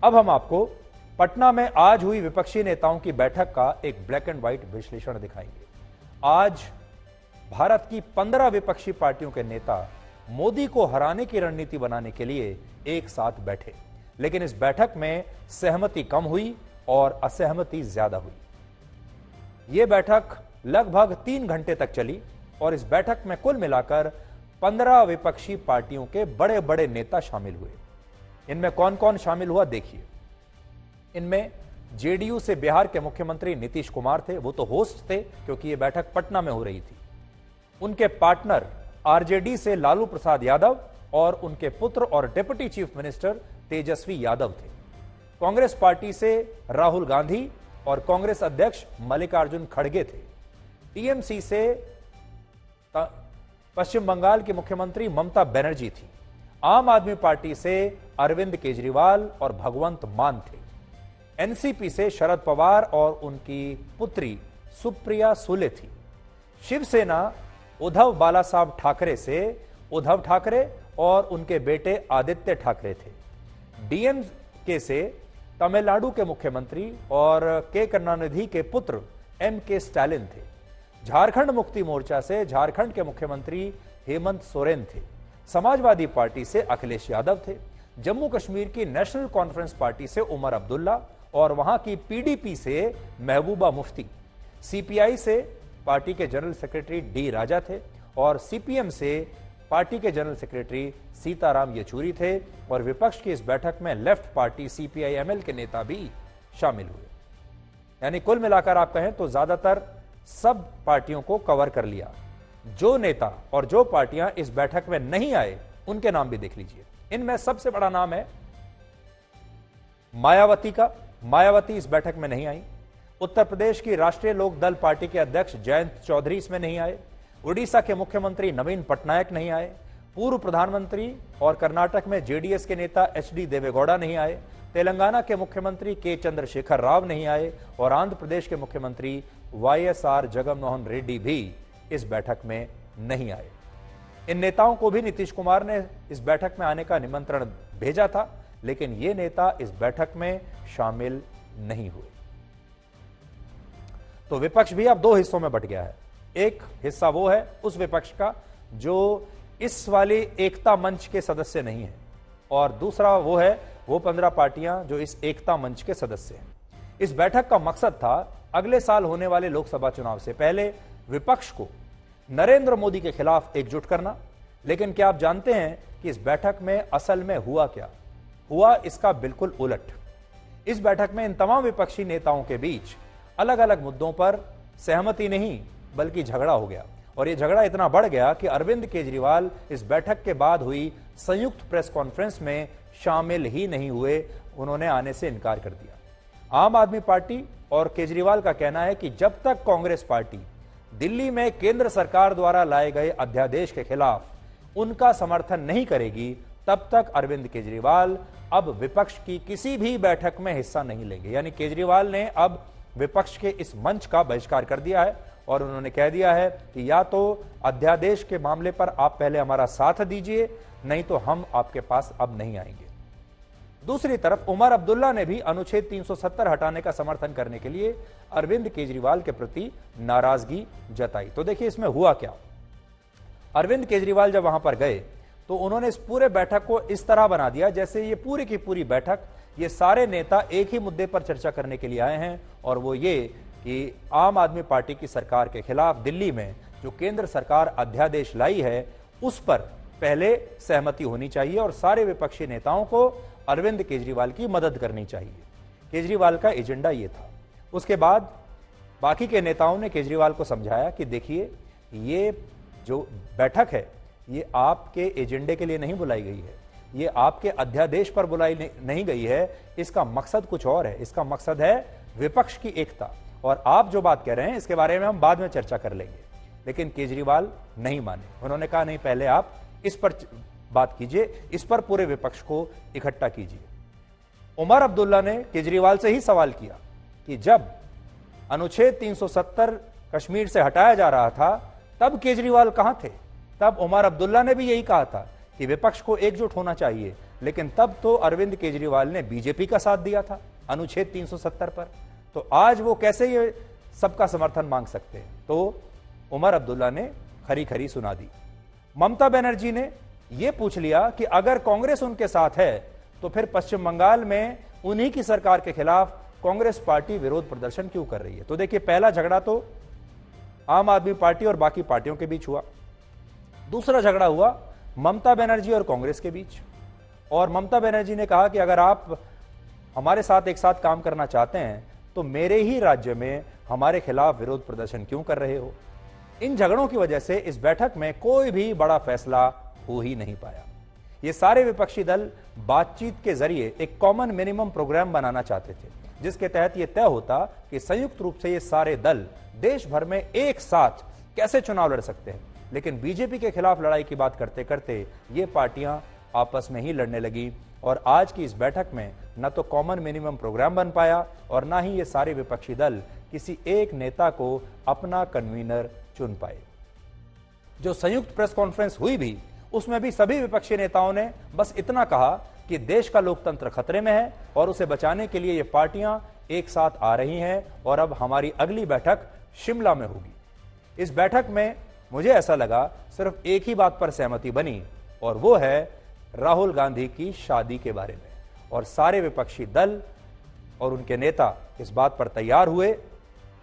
अब हम आपको पटना में आज हुई विपक्षी नेताओं की बैठक का एक ब्लैक एंड व्हाइट विश्लेषण दिखाएंगे। आज भारत की 15 विपक्षी पार्टियों के नेता मोदी को हराने की रणनीति बनाने के लिए एक साथ बैठे, लेकिन इस बैठक में सहमति कम हुई और असहमति ज्यादा हुई। यह बैठक लगभग 3 घंटे तक चली और इस बैठक में कुल मिलाकर 15 विपक्षी पार्टियों के बड़े बड़े नेता शामिल हुए। इनमें कौन कौन शामिल हुआ देखिए। इनमें जेडीयू से बिहार के मुख्यमंत्री नीतीश कुमार थे, वो तो होस्ट थे क्योंकि यह बैठक पटना में हो रही थी। उनके पार्टनर आरजेडी से लालू प्रसाद यादव और उनके पुत्र और deputy chief minister Tejashwi Yadav थे। कांग्रेस पार्टी से राहुल गांधी और कांग्रेस अध्यक्ष मल्लिकार्जुन खड़गे थे। टीएमसी से पश्चिम बंगाल की मुख्यमंत्री ममता बनर्जी थी। आम आदमी पार्टी से अरविंद केजरीवाल और भगवंत मान थे। एनसीपी से शरद पवार और उनकी पुत्री सुप्रिया सुले थी। शिवसेना उद्धव बालासाहब ठाकरे से उद्धव ठाकरे और उनके बेटे आदित्य ठाकरे थे। डीएमके से तमिलनाडु के मुख्यमंत्री और के करुणानिधि के पुत्र एमके स्टालिन थे। झारखंड मुक्ति मोर्चा से झारखंड के मुख्यमंत्री हेमंत सोरेन थे। समाजवादी पार्टी से अखिलेश यादव थे। जम्मू कश्मीर की नेशनल कॉन्फ्रेंस पार्टी से उमर अब्दुल्ला और वहां की पीडीपी से महबूबा मुफ्ती। सीपीआई से पार्टी के जनरल सेक्रेटरी डी राजा थे और सीपीएम से पार्टी के जनरल सेक्रेटरी सीताराम येचुरी थे। और विपक्ष की इस बैठक में लेफ्ट पार्टी सीपीआई-एमएल के नेता भी शामिल हुए। यानी कुल मिलाकर आप कहें तो ज्यादातर सब पार्टियों को कवर कर लिया। जो नेता और जो पार्टियां इस बैठक में नहीं आए उनके नाम भी देख लीजिए। इनमें सबसे बड़ा नाम है मायावती का। मायावती इस बैठक में नहीं आई। उत्तर प्रदेश की राष्ट्रीय लोक दल पार्टी के अध्यक्ष जयंत चौधरी इसमें नहीं आए। उड़ीसा के मुख्यमंत्री नवीन पटनायक नहीं आए। पूर्व प्रधानमंत्री और कर्नाटक में जेडीएस के नेता एचडी देवेगौड़ा नहीं आए। तेलंगाना के मुख्यमंत्री के चंद्रशेखर राव नहीं आए और आंध्र प्रदेश के मुख्यमंत्री वाईएसआर जगनमोहन रेड्डी भी इस बैठक में नहीं आए। इन नेताओं को भी नीतीश कुमार ने इस बैठक में आने का निमंत्रण भेजा था, लेकिन ये नेता इस बैठक में शामिल नहीं हुए। तो विपक्ष भी अब 2 हिस्सों में बंट गया है। एक हिस्सा वो है उस विपक्ष का जो इस वाली एकता मंच के सदस्य नहीं है और दूसरा वो है वो 15 पार्टियां जो इस एकता मंच के सदस्य हैं। इस बैठक का मकसद था अगले साल होने वाले लोकसभा चुनाव से पहले विपक्ष को नरेंद्र मोदी के खिलाफ एकजुट करना। लेकिन क्या आप जानते हैं कि इस बैठक में असल में हुआ क्या हुआ? इसका बिल्कुल उलट। इस बैठक में इन तमाम विपक्षी नेताओं के बीच अलग अलग मुद्दों पर सहमति नहीं बल्कि झगड़ा हो गया और यह झगड़ा इतना बढ़ गया कि अरविंद केजरीवाल इस बैठक के बाद हुई संयुक्त प्रेस कॉन्फ्रेंस में शामिल ही नहीं हुए। उन्होंने आने से इनकार कर दिया। आम आदमी पार्टी और केजरीवाल का कहना है कि जब तक कांग्रेस पार्टी दिल्ली में केंद्र सरकार द्वारा लाए गए अध्यादेश के खिलाफ उनका समर्थन नहीं करेगी, तब तक अरविंद केजरीवाल अब विपक्ष की किसी भी बैठक में हिस्सा नहीं लेंगे। यानी केजरीवाल ने अब विपक्ष के इस मंच का बहिष्कार कर दिया है और उन्होंने कह दिया है कि या तो अध्यादेश के मामले पर आप पहले हमारा साथ दीजिए, नहीं तो हम आपके पास अब नहीं आएंगे। दूसरी तरफ उमर अब्दुल्ला ने भी अनुच्छेद 370 हटाने का समर्थन करने के लिए अरविंद केजरीवाल के प्रति नाराजगी जताई। तो देखिए इसमें हुआ क्या। अरविंद केजरीवाल जब वहां पर गए तो उन्होंने इस पूरे बैठक को इस तरह बना दिया जैसे ये पूरी की पूरी बैठक ये सारे नेता एक ही मुद्दे पर चर्चा करने के लिए आए हैं और वो ये कि आम आदमी पार्टी की सरकार के खिलाफ दिल्ली में जो केंद्र सरकार अध्यादेश लाई है उस पर पहले सहमति होनी चाहिए और सारे विपक्षी नेताओं को अरविंद केजरीवाल की मदद करनी चाहिए। केजरीवाल का एजेंडा ये था। उसके बाद बाकी के नेताओं ने केजरीवाल को समझाया कि देखिए ये जो बैठक है ये आपके एजेंडे के लिए नहीं बुलाई गई है, ये आपके अध्यादेश पर बुलाई नहीं गई है, इसका मकसद कुछ और है। इसका मकसद है विपक्ष की एकता और आप जो बात कह रहे हैं इसके बारे में हम बाद में चर्चा कर लेंगे। लेकिन केजरीवाल नहीं माने। उन्होंने कहा नहीं, पहले आप इस पर बात कीजिए, इस पर पूरे विपक्ष को इकट्ठा कीजिए। उमर अब्दुल्ला ने केजरीवाल से ही सवाल किया कि जब अनुच्छेद 370 कश्मीर से हटाया जा रहा था तब केजरीवाल कहां थे? तब उमर अब्दुल्ला ने भी यही कहा था कि विपक्ष को एकजुट होना चाहिए, लेकिन तब तो अरविंद केजरीवाल ने बीजेपी का साथ दिया था अनुच्छेद 370 पर। तो आज वो कैसे ये सबका समर्थन मांग सकते हैं? तो उमर अब्दुल्ला ने खरी खरी सुना दी। ममता बनर्जी ने यह पूछ लिया कि अगर कांग्रेस उनके साथ है तो फिर पश्चिम बंगाल में उन्हीं की सरकार के खिलाफ कांग्रेस पार्टी विरोध प्रदर्शन क्यों कर रही है? तो देखिए, पहला झगड़ा तो आम आदमी पार्टी और बाकी पार्टियों के बीच हुआ। दूसरा झगड़ा हुआ ममता बनर्जी और कांग्रेस के बीच। और ममता बनर्जी ने कहा कि अगर आप हमारे साथ एक साथ काम करना चाहते हैं तो मेरे ही राज्य में हमारे खिलाफ विरोध प्रदर्शन क्यों कर रहे हो? इन झगड़ों की वजह से इस बैठक में कोई भी बड़ा फैसला हो ही नहीं पाया। ये सारे विपक्षी दल बातचीत के जरिए एक कॉमन मिनिमम प्रोग्राम बनाना चाहते थे, जिसके तहत यह तय होता कि संयुक्त रूप से ये सारे दल देश भर में एक साथ कैसे चुनाव लड़ सकते हैं। लेकिन बीजेपी के खिलाफ लड़ाई की बात करते करते ये पार्टियां आपस में ही लड़ने लगी और आज की इस बैठक में न तो कॉमन मिनिमम प्रोग्राम बन पाया और ना ही ये सारे विपक्षी दल किसी एक नेता को अपना कन्वीनर चुन पाए। जो संयुक्त प्रेस कॉन्फ्रेंस हुई भी, उसमें भी सभी विपक्षी नेताओं ने बस इतना कहा कि देश का लोकतंत्र खतरे में है और उसे बचाने के लिए ये पार्टियां एक साथ आ रही हैं और अब हमारी अगली बैठक शिमला में होगी। इस बैठक में मुझे ऐसा लगा सिर्फ एक ही बात पर सहमति बनी और वो है राहुल गांधी की शादी के बारे में। और सारे विपक्षी दल और उनके नेता इस बात पर तैयार हुए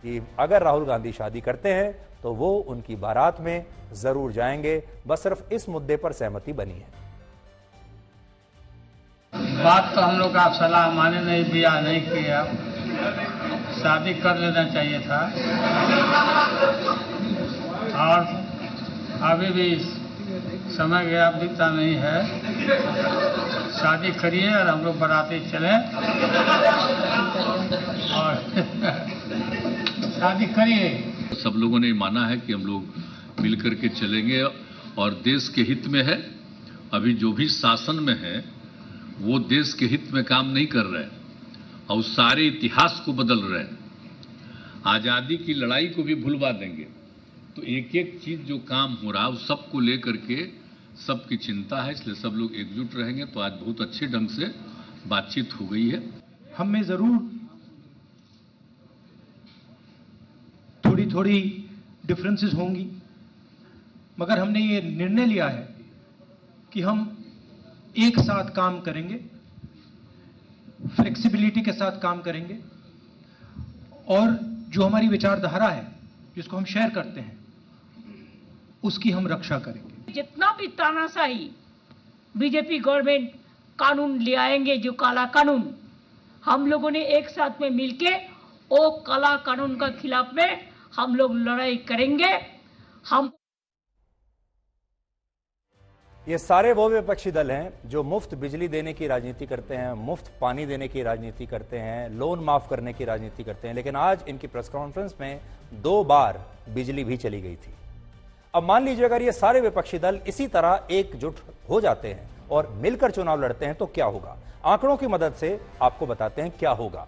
कि अगर राहुल गांधी शादी करते हैं तो वो उनकी बारात में जरूर जाएंगे। बस सिर्फ इस मुद्दे पर सहमति बनी है। बात तो हम लोग का सलाह माने नहीं, दिया नहीं किया, शादी कर लेना चाहिए था। और अभी भी समय गया बीता नहीं है, शादी करिए और हम लोग बाराती चले और शादी करिए। सब लोगों ने माना है कि हम लोग मिलकर के चलेंगे और देश के हित में है। अभी जो भी शासन में है वो देश के हित में काम नहीं कर रहे और सारे इतिहास को बदल रहे हैं। आजादी की लड़ाई को भी भुलवा देंगे। तो एक एक चीज जो काम हो रहा है उस सबको लेकर के सबकी चिंता है, इसलिए सब लोग एकजुट रहेंगे। तो आज बहुत अच्छे ढंग से बातचीत हो गई है। हम में जरूर थोड़ी थोड़ी डिफरेंसेस होंगी, मगर हमने ये निर्णय लिया है कि हम एक साथ काम करेंगे, फ्लेक्सिबिलिटी के साथ काम करेंगे और जो हमारी विचारधारा है जिसको हम शेयर करते हैं उसकी हम रक्षा करेंगे। जितना भी तानाशाही बीजेपी गवर्नमेंट कानून ले आएंगे, जो काला कानून, हम लोगों ने एक साथ में मिलके वो काला कानून का खिलाफ में हम लोग लड़ाई करेंगे। हम ये सारे वो विपक्षी दल हैं जो मुफ्त बिजली देने की राजनीति करते हैं, मुफ्त पानी देने की राजनीति करते हैं, लोन माफ करने की राजनीति करते हैं। लेकिन आज इनकी प्रेस कॉन्फ्रेंस में 2 बार बिजली भी चली गई थी। अब मान लीजिए अगर ये सारे विपक्षी दल इसी तरह एकजुट हो जाते हैं और मिलकर चुनाव लड़ते हैं तो क्या होगा? आंकड़ों की मदद से आपको बताते हैं क्या होगा।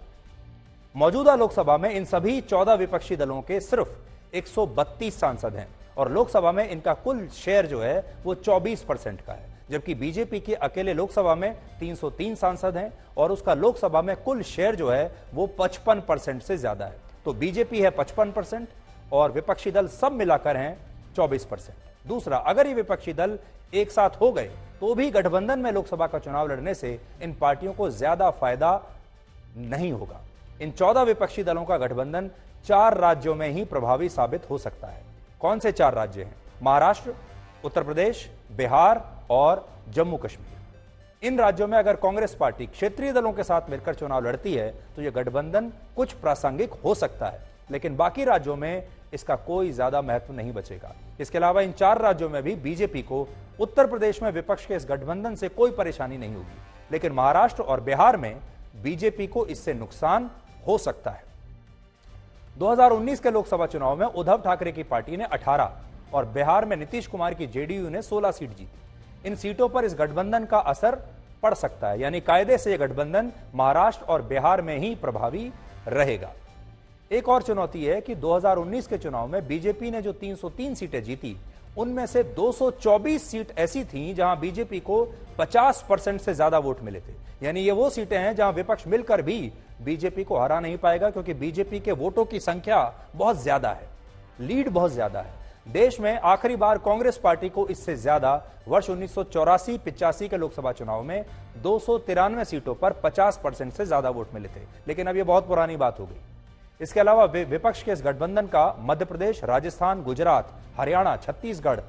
मौजूदा लोकसभा में इन सभी 14 विपक्षी दलों के सिर्फ 132 सांसद हैं और लोकसभा में इनका कुल शेयर जो है वो 24% का है, जबकि बीजेपी के अकेले लोकसभा में 303 सांसद हैं और उसका लोकसभा में कुल शेयर जो है वो 55% से ज्यादा है। तो बीजेपी है 55% और विपक्षी दल सब मिलाकर हैं 24%। दूसरा, अगर ये विपक्षी दल एक साथ हो गए तो भी गठबंधन में लोकसभा का चुनाव लड़ने से इन पार्टियों को ज्यादा फायदा नहीं होगा। इन 14 विपक्षी दलों का गठबंधन 4 राज्यों में ही प्रभावी साबित हो सकता है। कौन से 4 राज्य हैं? महाराष्ट्र, उत्तर प्रदेश, बिहार और जम्मू कश्मीर। इन राज्यों में अगर कांग्रेस पार्टी क्षेत्रीय दलों के साथ मिलकर चुनाव लड़ती है तो यह गठबंधन कुछ प्रासंगिक हो सकता है, लेकिन बाकी राज्यों में इसका कोई ज्यादा महत्व नहीं बचेगा। इसके अलावा इन 4 राज्यों में भी बीजेपी को उत्तर प्रदेश में विपक्ष के इस गठबंधन से कोई परेशानी नहीं होगी, लेकिन महाराष्ट्र और बिहार में बीजेपी को इससे नुकसान हो सकता है। 2019 के लोकसभा चुनाव में उद्धव ठाकरे की पार्टी ने 18 और बिहार में नीतीश कुमार की जेडीयू ने 16 सीट जीती। इन सीटों पर इस गठबंधन का असर पड़ सकता है, यानी कायदे से यह गठबंधन महाराष्ट्र और बिहार में ही प्रभावी रहेगा। एक और चुनौती है कि 2019 के चुनाव में बीजेपी ने जो 303 सीटें जीती उनमें से 224 सीट ऐसी थीं जहां बीजेपी को 50% से ज्यादा वोट मिले थे। यानी ये वो सीटें हैं जहां विपक्ष मिलकर भी बीजेपी को हरा नहीं पाएगा, क्योंकि बीजेपी के वोटों की संख्या बहुत ज्यादा है, लीड बहुत ज्यादा है। देश में आखिरी बार कांग्रेस पार्टी को इससे ज्यादा वर्ष 1984-85 के लोकसभा चुनाव में 293 सीटों पर 50% से ज्यादा वोट मिले थे, लेकिन अब यह बहुत पुरानी बात हो गई। इसके अलावा विपक्ष के इस गठबंधन का मध्य प्रदेश, राजस्थान, गुजरात, हरियाणा, छत्तीसगढ़,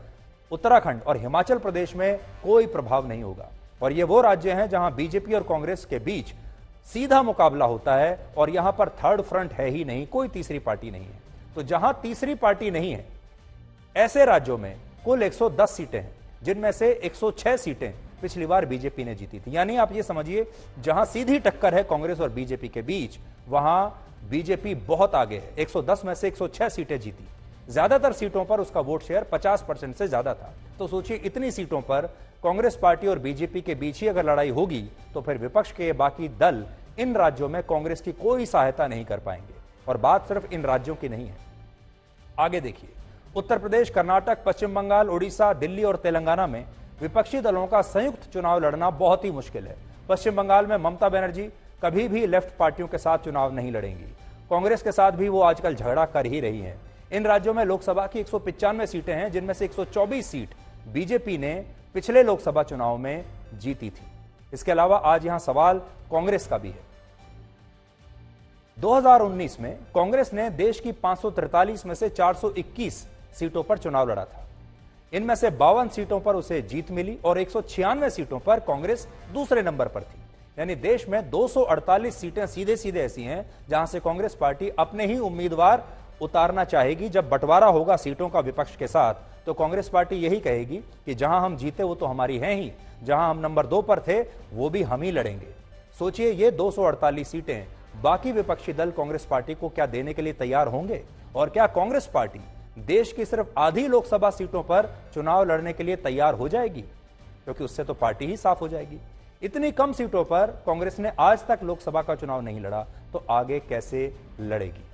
उत्तराखंड और हिमाचल प्रदेश में कोई प्रभाव नहीं होगा। और ये वो राज्य हैं जहां बीजेपी और कांग्रेस के बीच सीधा मुकाबला होता है और यहां पर थर्ड फ्रंट है ही नहीं, कोई तीसरी पार्टी नहीं है। तो जहां तीसरी पार्टी नहीं है, ऐसे राज्यों में कुल 110 सीटें हैं, जिनमें से 106 सीटें पिछली बार बीजेपी ने जीती थी। यानी आप ये समझिए, जहां सीधी टक्कर है कांग्रेस और बीजेपी के बीच, वहां बीजेपी बहुत आगे है। 110 में से 106 सीटें जीती। ज्यादातर सीटों पर उसका वोट शेयर 50% से ज्यादा था। तो सोचिए, इतनी सीटों पर कांग्रेस पार्टी और बीजेपी के बीच ही अगर लड़ाई होगी तो फिर विपक्ष के बाकी दल इन राज्यों में कांग्रेस की कोई सहायता नहीं कर पाएंगे। और बात सिर्फ इन राज्यों की नहीं है, आगे देखिए। उत्तर प्रदेश, कर्नाटक, पश्चिम बंगाल, उड़ीसा, दिल्ली और तेलंगाना में विपक्षी दलों का संयुक्त चुनाव लड़ना बहुत ही मुश्किल है। पश्चिम बंगाल में ममता बनर्जी कभी भी लेफ्ट पार्टियों के साथ चुनाव नहीं लड़ेंगी। कांग्रेस के साथ भी वो आजकल झगड़ा कर ही रही हैं। इन राज्यों में लोकसभा की 195 सीटें हैं, जिनमें से 124 सीट बीजेपी ने पिछले लोकसभा चुनाव में जीती थी। इसके अलावा आज यहां सवाल कांग्रेस का भी है। 2019 में कांग्रेस ने देश की 543 में से 421 सीटों पर चुनाव लड़ा था। इनमें से 52 सीटों पर उसे जीत मिली और 196 सीटों पर कांग्रेस दूसरे नंबर पर थी। यानी देश में 248 सीटें सीधे सीधे ऐसी हैं जहां से कांग्रेस पार्टी अपने ही उम्मीदवार उतारना चाहेगी। जब बंटवारा होगा सीटों का विपक्ष के साथ, तो कांग्रेस पार्टी यही कहेगी कि जहां हम जीते वो तो हमारी हैं ही, जहां हम नंबर 2 पर थे वो भी हम ही लड़ेंगे। सोचिए, ये 248 सीटें बाकी विपक्षी दल कांग्रेस पार्टी को क्या देने के लिए तैयार होंगे? और क्या कांग्रेस पार्टी देश की सिर्फ आधी लोकसभा सीटों पर चुनाव लड़ने के लिए तैयार हो जाएगी? क्योंकि उससे तो पार्टी ही साफ हो जाएगी। इतनी कम सीटों पर कांग्रेस ने आज तक लोकसभा का चुनाव नहीं लड़ा, तो आगे कैसे लड़ेगी?